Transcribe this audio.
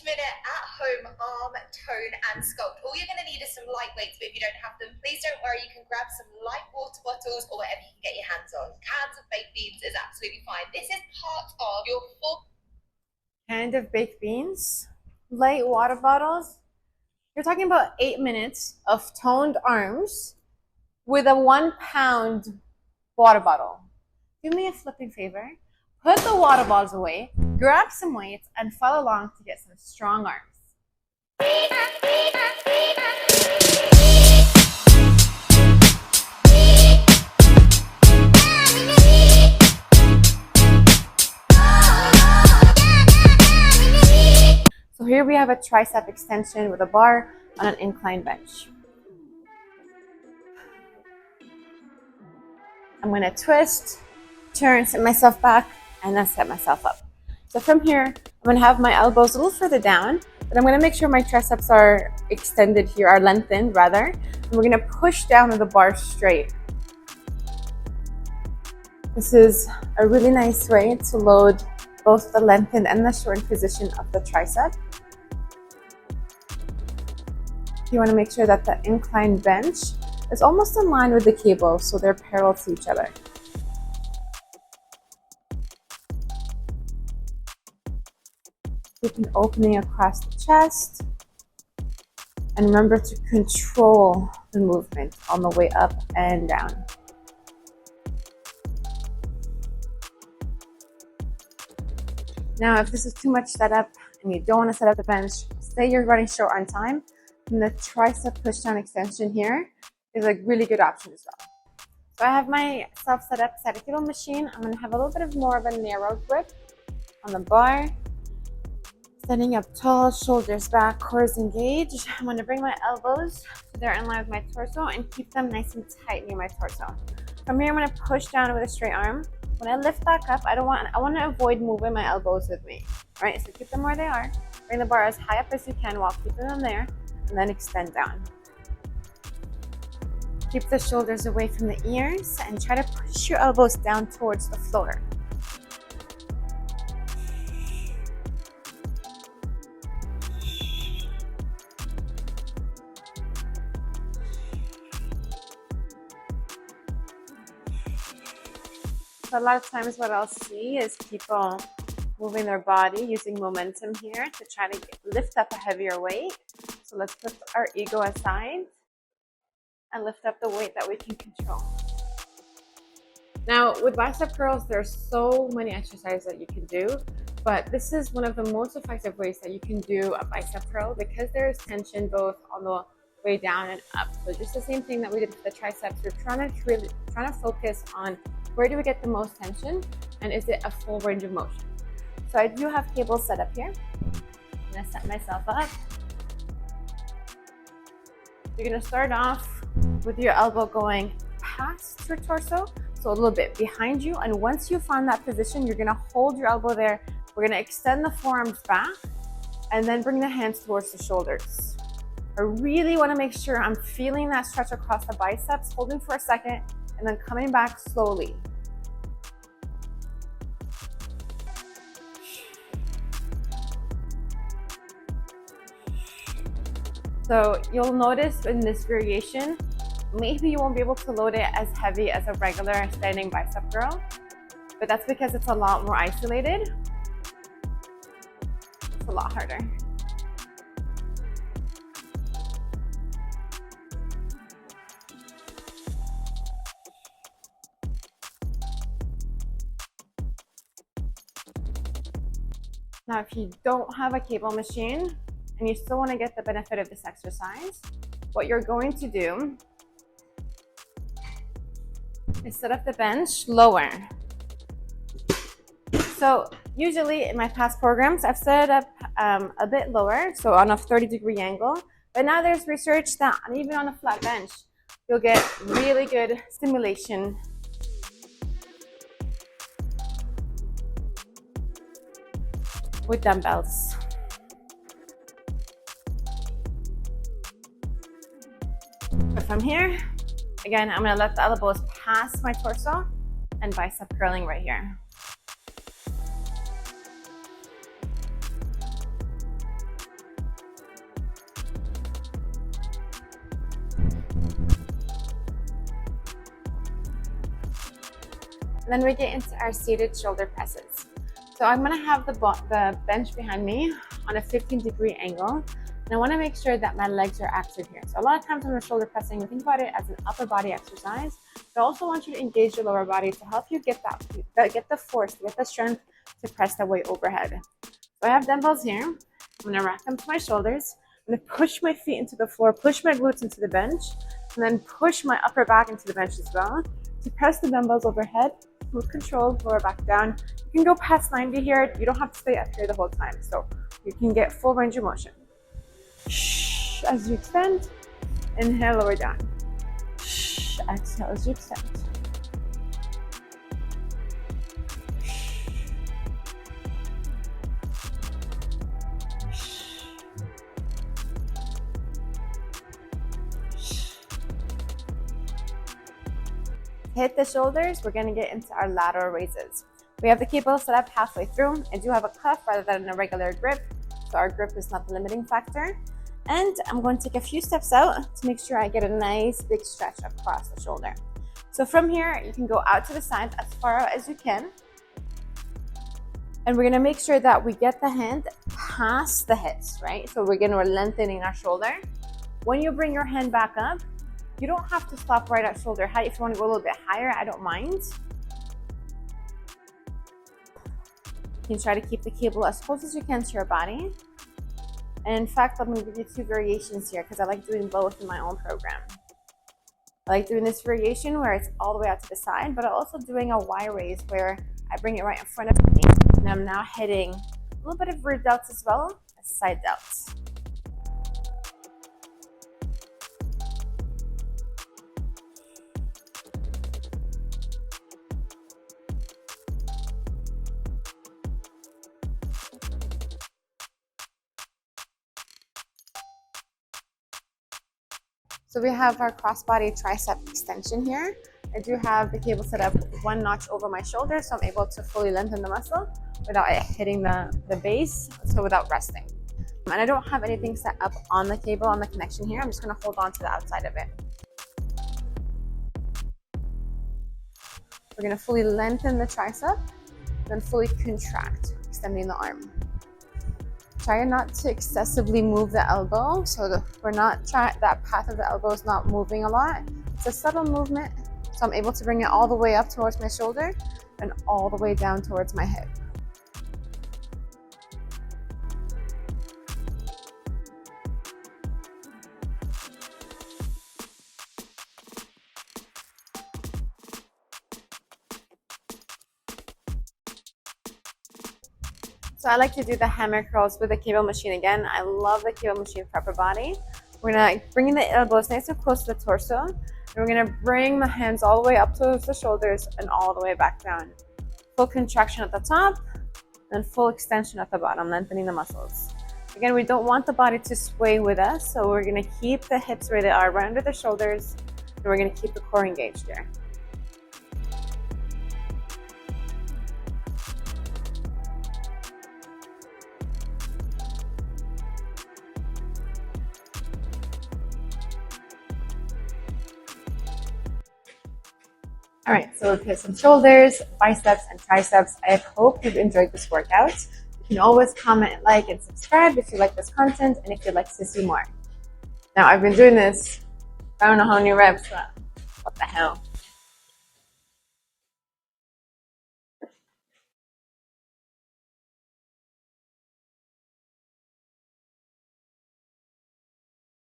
minute at-home arm, tone, and sculpt. All you're going to need is some light weights, but if you don't have them, please don't worry. You can grab some light water bottles or whatever you can get your hands on. Cans of baked beans is absolutely fine. This is part of your full Can of baked beans, light water bottles. You're talking about 8 minutes of toned arms with a 1 pound water bottle. Do me a flipping favor. Put the water bottles away, grab some weights, and follow along to get some strong arms. So here we have a tricep extension with a bar on an incline bench. I'm going to twist, turn, set myself back, and then set myself up. So from here, I'm going to have my elbows a little further down, but I'm going to make sure my triceps are extended here, are lengthened rather. And we're going to push down with the bar straight. This is a really nice way to load both the lengthened and the shortened position of the tricep. You want to make sure that the incline bench is almost in line with the cable, so they're parallel to each other. Keep an opening across the chest. And remember to control the movement on the way up and down. Now, if this is too much setup and you don't want to set up the bench, say you're running short on time, then the tricep pushdown extension here is a really good option as well. So I have myself set up at a cable machine. I'm going to have a little bit more of a narrow grip on the bar. Standing up tall, shoulders back, cores engaged. I'm going to bring my elbows so they're in line with my torso and keep them nice and tight near my torso. From here, I'm going to push down with a straight arm. When I lift back up, I want to avoid moving my elbows with me. All right, so keep them where they are. Bring the bar as high up as you can while keeping them there, and then extend down. Keep the shoulders away from the ears and try to push your elbows down towards the floor. So a lot of times what I'll see is people moving their body using momentum here to try to lift up a heavier weight. So let's put our ego aside and lift up the weight that we can control. Now with bicep curls, there's so many exercises that you can do, but this is one of the most effective ways that you can do a bicep curl because there is tension both on the way down and up. So just the same thing that we did with the triceps, we're trying to focus on where do we get the most tension and is it a full range of motion. So I do have cables set up here. I'm gonna set myself up. You're gonna start off with your elbow going past your torso, so a little bit behind you. And once you find that position, you're gonna hold your elbow there. We're gonna extend the forearms back and then bring the hands towards the shoulders. I really wanna make sure I'm feeling that stretch across the biceps, holding for a second, and then coming back slowly. So you'll notice in this variation, maybe you won't be able to load it as heavy as a regular standing bicep curl, but that's because it's a lot more isolated. It's a lot harder. Now, if you don't have a cable machine and you still want to get the benefit of this exercise, what you're going to do is set up the bench lower. So usually in my past programs, I've set it up a bit lower, so on a 30-degree angle. But now there's research that even on a flat bench, you'll get really good stimulation with dumbbells. But from here, again, I'm gonna let the elbows pass my torso and bicep curling right here. And then we get into our seated shoulder presses. So I'm gonna have the bench behind me on a 15-degree angle. And I wanna make sure that my legs are active here. So a lot of times when we're shoulder pressing, we think about it as an upper body exercise, but I also want you to engage your lower body to help you get the force, get the strength to press that weight overhead. So I have dumbbells here. I'm gonna rack them to my shoulders. I'm gonna push my feet into the floor, push my glutes into the bench, and then push my upper back into the bench as well to press the dumbbells overhead with control, lower back down. You can go past 90 here. You don't have to stay up here the whole time. So you can get full range of motion. As you extend, inhale, lower down. Exhale as you extend. Hit the shoulders, we're gonna get into our lateral raises. We have the cable set up halfway through. I do have a cuff rather than a regular grip, so our grip is not the limiting factor. And I'm going to take a few steps out to make sure I get a nice big stretch across the shoulder. So from here, you can go out to the side as far out as you can. And we're gonna make sure that we get the hand past the hips, right? So we're lengthening our shoulder. When you bring your hand back up, you don't have to stop right at shoulder height. If you want to go a little bit higher, I don't mind. You can try to keep the cable as close as you can to your body. And in fact, I'm going to give you two variations here because I like doing both in my own program. I like doing this variation where it's all the way out to the side, but I'm also doing a Y raise where I bring it right in front of me. And I'm now hitting a little bit of rear delts as well as side delts. So we have our crossbody tricep extension here. I do have the cable set up one notch over my shoulder, so I'm able to fully lengthen the muscle without it hitting the base, so without resting. And I don't have anything set up on the cable, on the connection here. I'm just gonna hold on to the outside of it. We're gonna fully lengthen the tricep, then fully contract, extending the arm. Try not to excessively move the elbow, so that path of the elbow is not moving a lot. It's a subtle movement, so I'm able to bring it all the way up towards my shoulder and all the way down towards my hip. So I like to do the hammer curls with the cable machine again. I love the cable machine for upper body. We're gonna bring the elbows nice and close to the torso. And we're gonna bring the hands all the way up towards the shoulders and all the way back down. Full contraction at the top and full extension at the bottom, lengthening the muscles. Again, we don't want the body to sway with us, so we're gonna keep the hips where they are, right under the shoulders, and we're gonna keep the core engaged here. All right, so we've hit some shoulders, biceps, and triceps. I hope you've enjoyed this workout. You can always comment, like, and subscribe if you like this content and if you'd like to see more. Now, I've been doing this, I don't know how many reps, but what the hell.